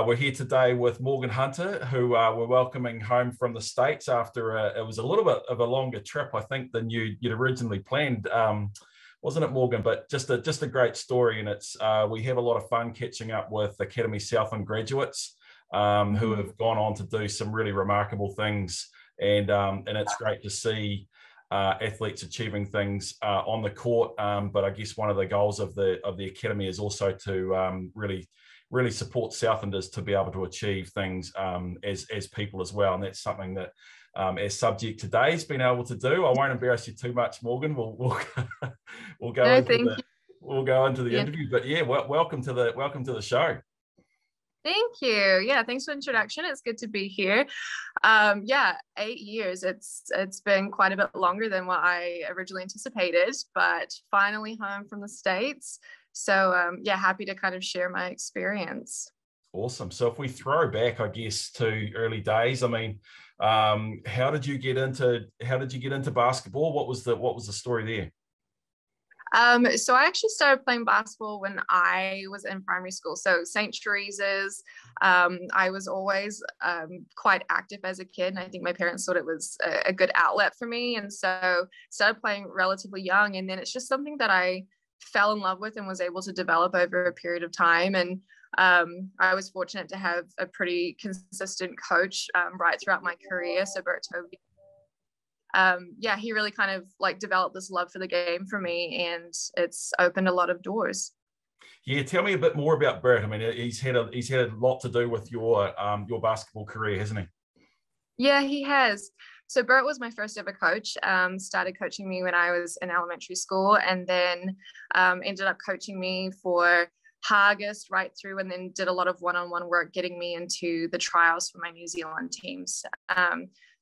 We're here today with Morgan Hunter, who we're welcoming home from the States after it was a little bit of a longer trip, I think, than you'd originally planned, wasn't it, Morgan? But just a great story, and it's we have a lot of fun catching up with Academy Southland graduates who have gone on to do some really remarkable things, and it's great to see athletes achieving things on the court. But I guess one of the goals of the academy is also to really support Southlanders to be able to achieve things as people as well. And that's something that as Subject today's been able to do. I won't embarrass you too much, Morgan. We'll go into the interview. But yeah, welcome to the show. Thank you. Yeah, thanks for the introduction. It's good to be here. 8 years. It's been quite a bit longer than what I originally anticipated, but finally home from the States. So happy to kind of share my experience. Awesome. So if we throw back, I guess, to early days, I mean, how did you get into basketball? What was the story there? So I actually started playing basketball when I was in primary school. So St. Teresa's, I was always quite active as a kid. And I think my parents thought it was a good outlet for me. And so started playing relatively young. And then it's just something that I fell in love with and was able to develop over a period of time. And I was fortunate to have a pretty consistent coach right throughout my career. So Bert Toby. He really kind of like developed this love for the game for me, and it's opened a lot of doors. Yeah, tell me a bit more about Bert. I mean, he's had a lot to do with your basketball career, hasn't he? Yeah, he has. So Bert was my first ever coach. Started coaching me when I was in elementary school, and then ended up coaching me for Hargest right through, and then did a lot of one-on-one work getting me into the trials for my New Zealand teams.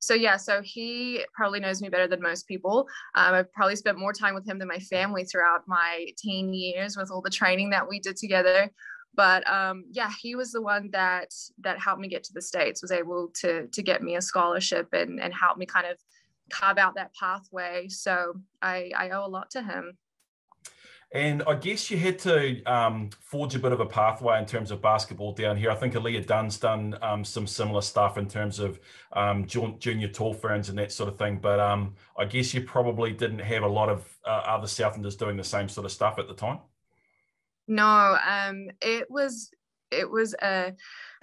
So he probably knows me better than most people. I've probably spent more time with him than my family throughout my teen years with all the training that we did together. But he was the one that helped me get to the States, was able to get me a scholarship and help me kind of carve out that pathway. So I owe a lot to him. And I guess you had to forge a bit of a pathway in terms of basketball down here. I think Aaliyah Dunn's done some similar stuff in terms of junior tall ferns and that sort of thing. But I guess you probably didn't have a lot of other Southlanders doing the same sort of stuff at the time. No, it was a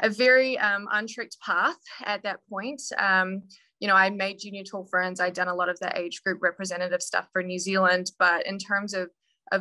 very untricked path at that point. I made junior tall ferns. I'd done a lot of the age group representative stuff for New Zealand, but in terms of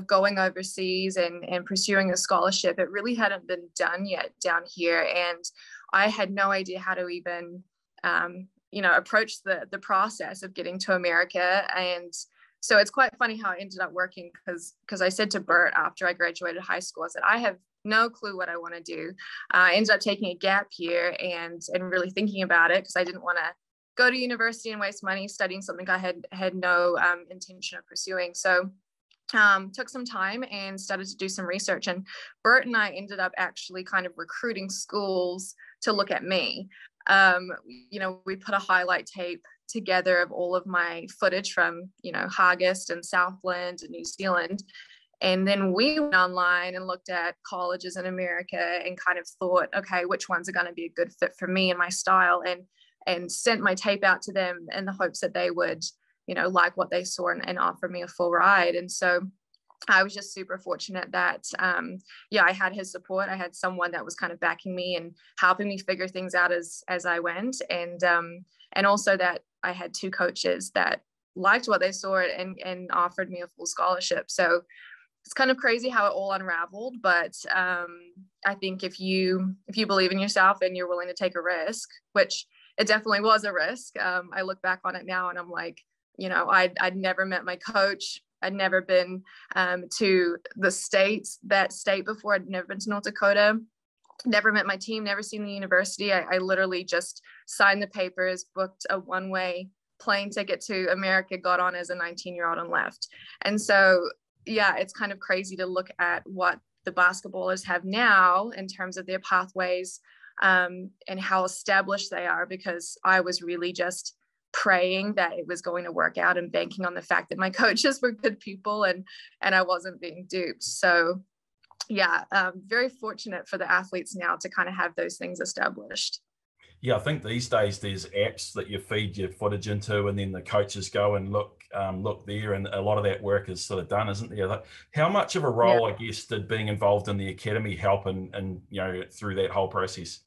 going overseas and pursuing a scholarship, it really hadn't been done yet down here. And I had no idea how to even, approach the process of getting to America. And so it's quite funny how it ended up working, because I said to Bert after I graduated high school, I said, I have no clue what I want to do. I ended up taking a gap year and really thinking about it, because I didn't want to go to university and waste money studying something I had no intention of pursuing. So took some time and started to do some research, and Bert and I ended up actually kind of recruiting schools to look at me. We put a highlight tape together of all of my footage from, Hargest and Southland and New Zealand. And then we went online and looked at colleges in America and kind of thought, okay, which ones are going to be a good fit for me and my style, and sent my tape out to them in the hopes that they would like what they saw and offer me a full ride. And so I was just super fortunate that, I had his support. I had someone that was kind of backing me and helping me figure things out as I went. And also that I had two coaches that liked what they saw and offered me a full scholarship. So it's kind of crazy how it all unraveled. But I think if you believe in yourself and you're willing to take a risk, which it definitely was a risk. I look back on it now and I'm like, I'd never met my coach. I'd never been to that state before. I'd never been to North Dakota, never met my team, never seen the university. I literally just signed the papers, booked a one-way plane ticket to America, got on as a 19-year-old and left. And so, it's kind of crazy to look at what the basketballers have now in terms of their pathways and how established they are, because I was really just praying that it was going to work out and banking on the fact that my coaches were good people and I wasn't being duped. So yeah, very fortunate for the athletes now to kind of have those things established. Yeah, I think these days there's apps that you feed your footage into, and then the coaches go and look there, and a lot of that work is sort of done, isn't there? Like, how much of a Yeah. role, I guess, did being involved in the academy help, and through that whole process?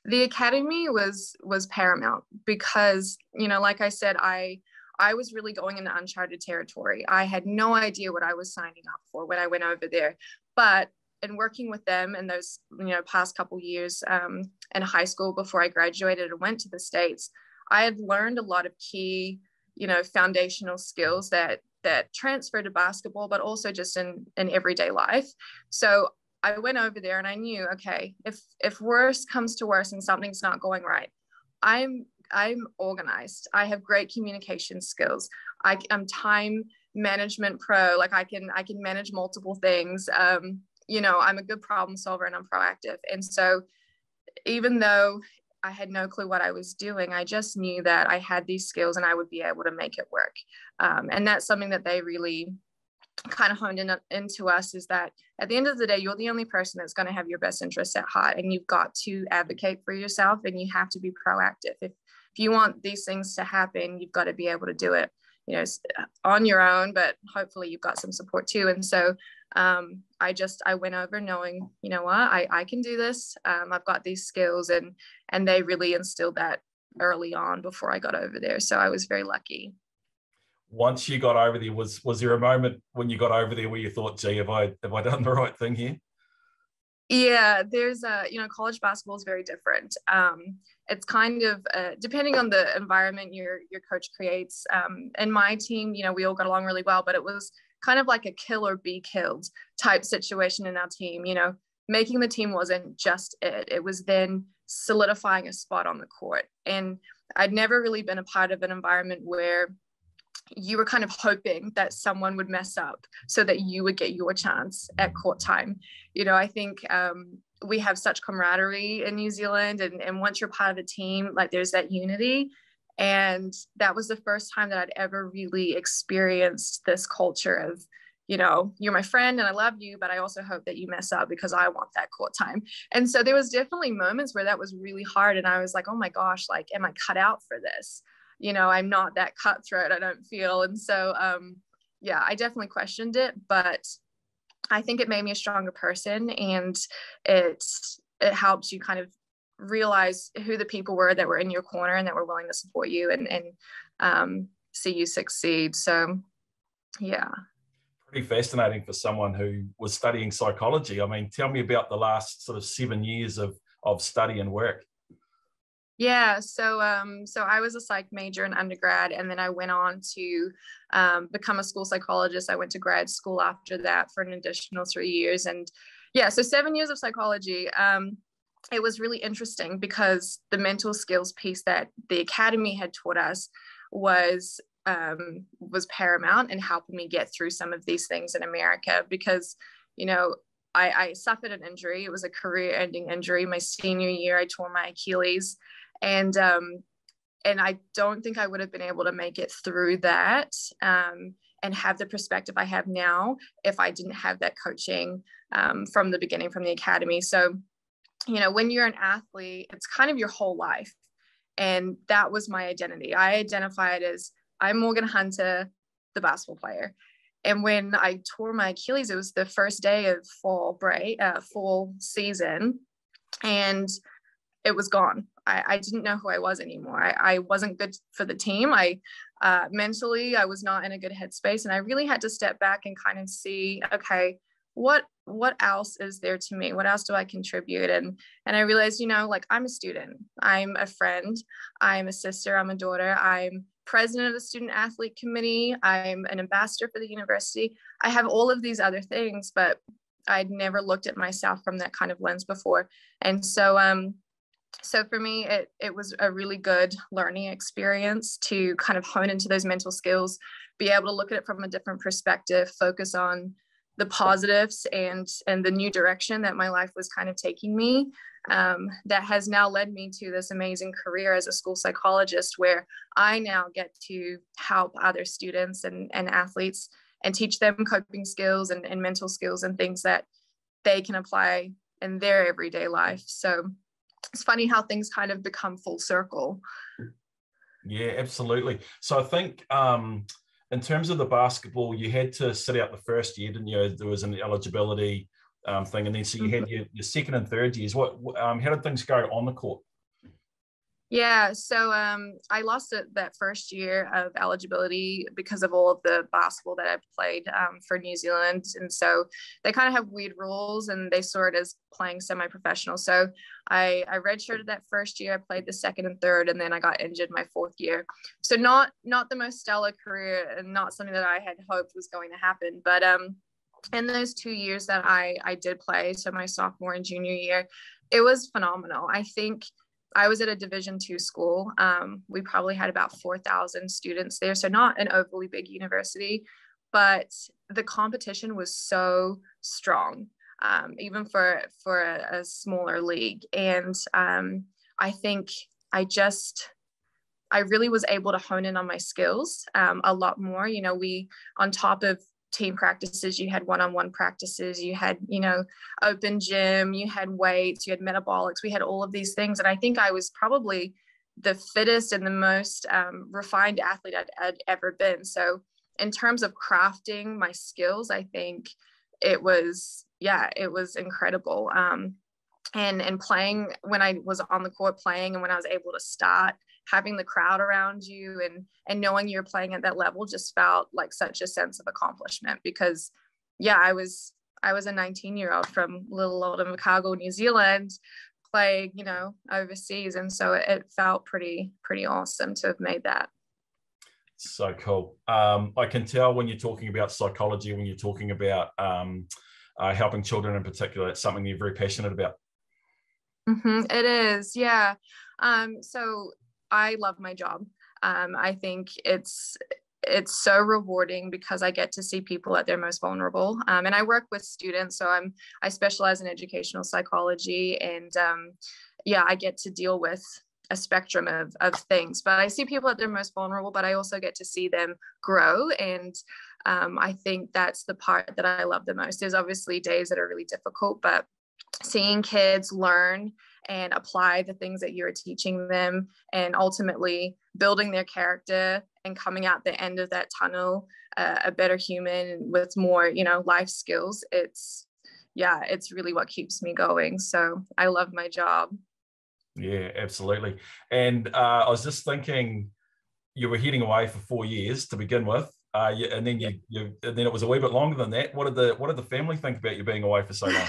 The academy was paramount because, like I said, I was really going into uncharted territory. I had no idea what I was signing up for when I went over there. But in working with them in those, past couple years in high school before I graduated and went to the States, I had learned a lot of key, foundational skills that transfer to basketball, but also just in everyday life. So I went over there and I knew, okay, if worse comes to worse and something's not going right, I'm organized. I have great communication skills. I'm time management pro. Like I can manage multiple things. I'm a good problem solver and I'm proactive. And so even though I had no clue what I was doing, I just knew that I had these skills and I would be able to make it work. And that's something that they really kind of honed into us, is that at the end of the day, you're the only person that's going to have your best interests at heart, and you've got to advocate for yourself and you have to be proactive. If you want these things to happen, you've got to be able to do it, on your own, but hopefully you've got some support too. And so I went over knowing, I can do this. I've got these skills, and they really instilled that early on before I got over there. So I was very lucky. Once you got over there, was there a moment when you got over there where you thought, gee, have I done the right thing here? Yeah, there's college basketball is very different. It's kind of depending on the environment your coach creates. And my team, we all got along really well, but it was kind of like a kill or be killed type situation in our team. Making the team wasn't just it. It was then solidifying a spot on the court. And I'd never really been a part of an environment where you were kind of hoping that someone would mess up so that you would get your chance at court time. I think we have such camaraderie in New Zealand, and once you're part of a team, like there's that unity. And that was the first time that I'd ever really experienced this culture of, you're my friend and I love you, but I also hope that you mess up because I want that court time. And so there was definitely moments where that was really hard. And I was like, oh my gosh, like, am I cut out for this? I'm not that cutthroat, I don't feel. And so, I definitely questioned it, but I think it made me a stronger person, and it helped you kind of realize who the people were that were in your corner and that were willing to support you and see you succeed. So, yeah. Pretty fascinating for someone who was studying psychology. I mean, tell me about the last sort of 7 years of study and work. Yeah, so I was a psych major in undergrad, and then I went on to become a school psychologist. I went to grad school after that for an additional 3 years, and yeah, so 7 years of psychology. It was really interesting because the mental skills piece that the academy had taught us was paramount in helping me get through some of these things in America. Because I suffered an injury. It was a career-ending injury. My senior year, I tore my Achilles. And I don't think I would have been able to make it through that and have the perspective I have now if I didn't have that coaching from the beginning, from the academy. So, when you're an athlete, it's kind of your whole life. And that was my identity. I identified as, I'm Morgan Hunter, the basketball player. And when I tore my Achilles, it was the first day of fall season, and it was gone. I didn't know who I was anymore. I wasn't good for the team. Mentally, I was not in a good headspace, and I really had to step back and kind of see, okay, what else is there to me? What else do I contribute? And I realized, like, I'm a student, I'm a friend, I'm a sister, I'm a daughter, I'm president of the student athlete committee, I'm an ambassador for the university. I have all of these other things, but I'd never looked at myself from that kind of lens before. And so for me, it was a really good learning experience to kind of hone into those mental skills, be able to look at it from a different perspective, focus on the positives and the new direction that my life was kind of taking me. That has now led me to this amazing career as a school psychologist, where I now get to help other students and athletes and teach them coping skills and mental skills and things that they can apply in their everyday life. So it's funny how things kind of become full circle. Yeah, absolutely. So I think in terms of the basketball, you had to sit out the first year, didn't you? There was an eligibility thing, and then so you had your second and third years. How did things go on the court? Yeah, so I lost it that first year of eligibility because of all of the basketball that I played for New Zealand. And so they kind of have weird rules, and they saw it as playing semi-professional. So I redshirted that first year. I played the second and third, and then I got injured my fourth year. So not the most stellar career, and not something that I had hoped was going to happen. But in those 2 years that I did play, so my sophomore and junior year, it was phenomenal. I think I was at a Division II school. We probably had about 4,000 students there, so not an overly big university, but the competition was so strong, even for a smaller league. And I think I really was able to hone in on my skills a lot more. You know, on top of team practices, you had one-on-one practices, you had, open gym, you had weights, you had metabolics, we had all of these things. And I think I was probably the fittest and the most refined athlete I'd ever been. So in terms of crafting my skills, I think it was incredible. And playing, when I was on the court playing, and when I was able to start, having the crowd around you and knowing you're playing at that level just felt like such a sense of accomplishment, because I was a 19-year-old from little old Chicago, New Zealand, playing, overseas. And so it felt pretty awesome to have made that. So cool. I can tell when you're talking about psychology, when you're talking about helping children in particular, it's something you're very passionate about. It is. Yeah. So I love my job. I think it's so rewarding because I get to see people at their most vulnerable. And I work with students, so I specialize in educational psychology, and I get to deal with a spectrum of things. But I see people at their most vulnerable, but I also get to see them grow. And I think that's the part that I love the most. There's obviously days that are really difficult, but seeing kids learn and apply the things that you're teaching them, and ultimately building their character and coming out the end of that tunnel a better human with more, life skills. It's really what keeps me going. So I love my job. Yeah, absolutely. And I was just thinking, you were heading away for 4 years to begin with, and then and then it was a wee bit longer than that. What did the family think about you being away for so long?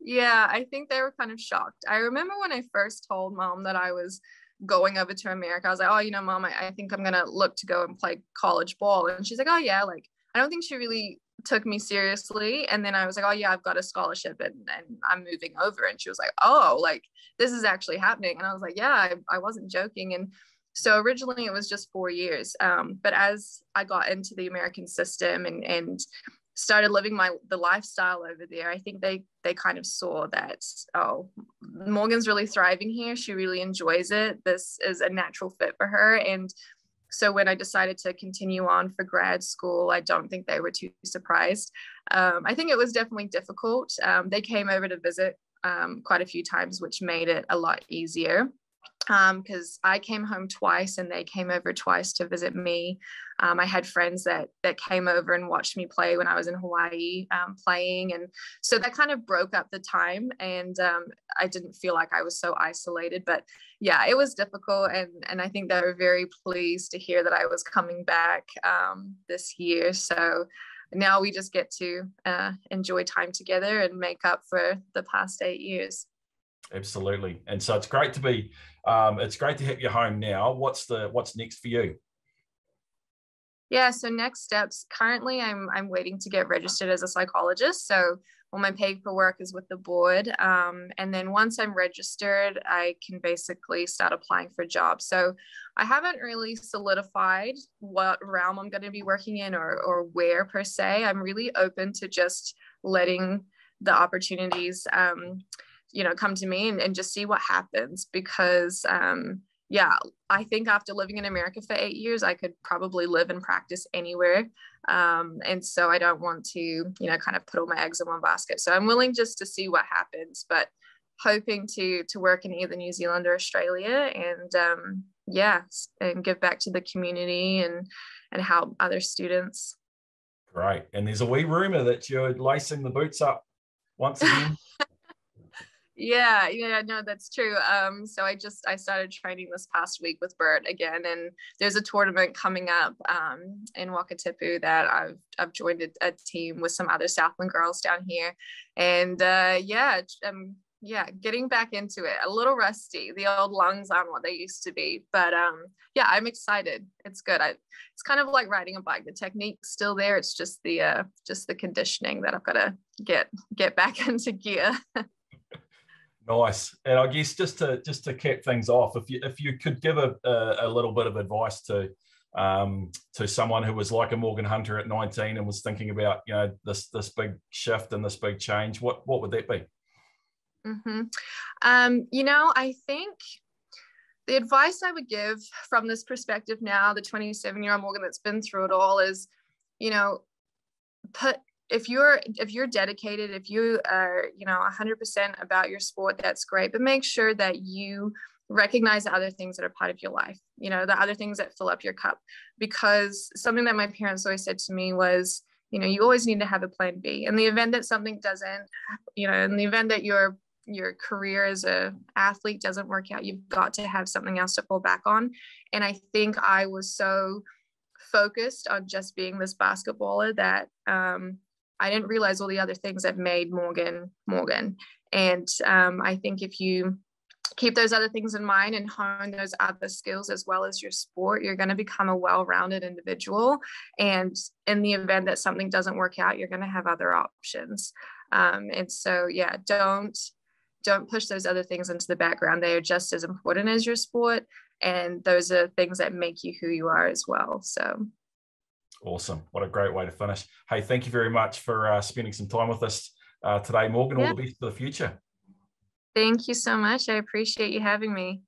Yeah, I think they were kind of shocked. I remember when I first told Mom that I was going over to America, I was like, oh, Mom, I think I'm going to look to go and play college ball. And she's like, oh, yeah. Like, I don't think she really took me seriously. And then I was like, oh, yeah, I've got a scholarship and I'm moving over. And she was like, oh, like, this is actually happening. And I was like, yeah, I wasn't joking. And so originally it was just 4 years. But as I got into the American system and started living the lifestyle over there, I think they kind of saw that, oh, Morgan's really thriving here. She really enjoys it. This is a natural fit for her. And so when I decided to continue on for grad school, I don't think they were too surprised. I think it was definitely difficult. They came over to visit quite a few times, which made it a lot easier. Because I came home twice and they came over twice to visit me. I had friends that came over and watched me play when I was in Hawaii playing. And so that kind of broke up the time, and I didn't feel like I was so isolated. But yeah, it was difficult. And I think they were very pleased to hear that I was coming back this year. So now we just get to enjoy time together and make up for the past 8 years. Absolutely. And so it's great to have you home now. What's next for you? Yeah, so next steps, currently I'm waiting to get registered as a psychologist. So all my paperwork is with the board. And then once I'm registered, I can basically start applying for jobs. So I haven't really solidified what realm I'm going to be working in or where per se. I'm really open to just letting the opportunities come to me and just see what happens, because yeah, I think after living in America for 8 years, I could probably live and practice anywhere. And so I don't want to, you know, kind of put all my eggs in one basket. So I'm willing just to see what happens, but hoping to work in either New Zealand or Australia, and yeah, and give back to the community and help other students. Great. And there's a wee rumor that you're lacing the boots up once again. Yeah, no, that's true. So I started training this past week with Bert again, and there's a tournament coming up in Wakatipu that I've joined a team with some other Southland girls down here, and yeah, getting back into it. A little rusty. The old lungs aren't what they used to be, but yeah, I'm excited. It's good. It's kind of like riding a bike. The technique's still there. It's just the conditioning that I've got to get back into gear. Nice. And I guess just to cap things off, if you could give a little bit of advice to someone who was like a Morgan Hunter at 19 and was thinking about, you know, this big shift and this big change, what would that be? You know, I think the advice I would give from this perspective now, the 27-year-old Morgan that's been through it all, is, you know, if you're dedicated, if you are, you know, 100% about your sport, that's great, but make sure that you recognize the other things that are part of your life, you know, the other things that fill up your cup. Because something that my parents always said to me was, you know, you always need to have a plan B. In the event that something doesn't, you know, in the event that your career as an athlete doesn't work out, you've got to have something else to fall back on. And I think I was so focused on just being this basketballer that I didn't realize all the other things that made Morgan. And I think if you keep those other things in mind and hone those other skills as well as your sport, you're going to become a well-rounded individual. And in the event that something doesn't work out, you're going to have other options. And so, yeah, don't push those other things into the background. They are just as important as your sport. And those are things that make you who you are as well. So. Awesome. What a great way to finish. Hey, thank you very much for spending some time with us today, Morgan. All the best for the future. Thank you so much. I appreciate you having me.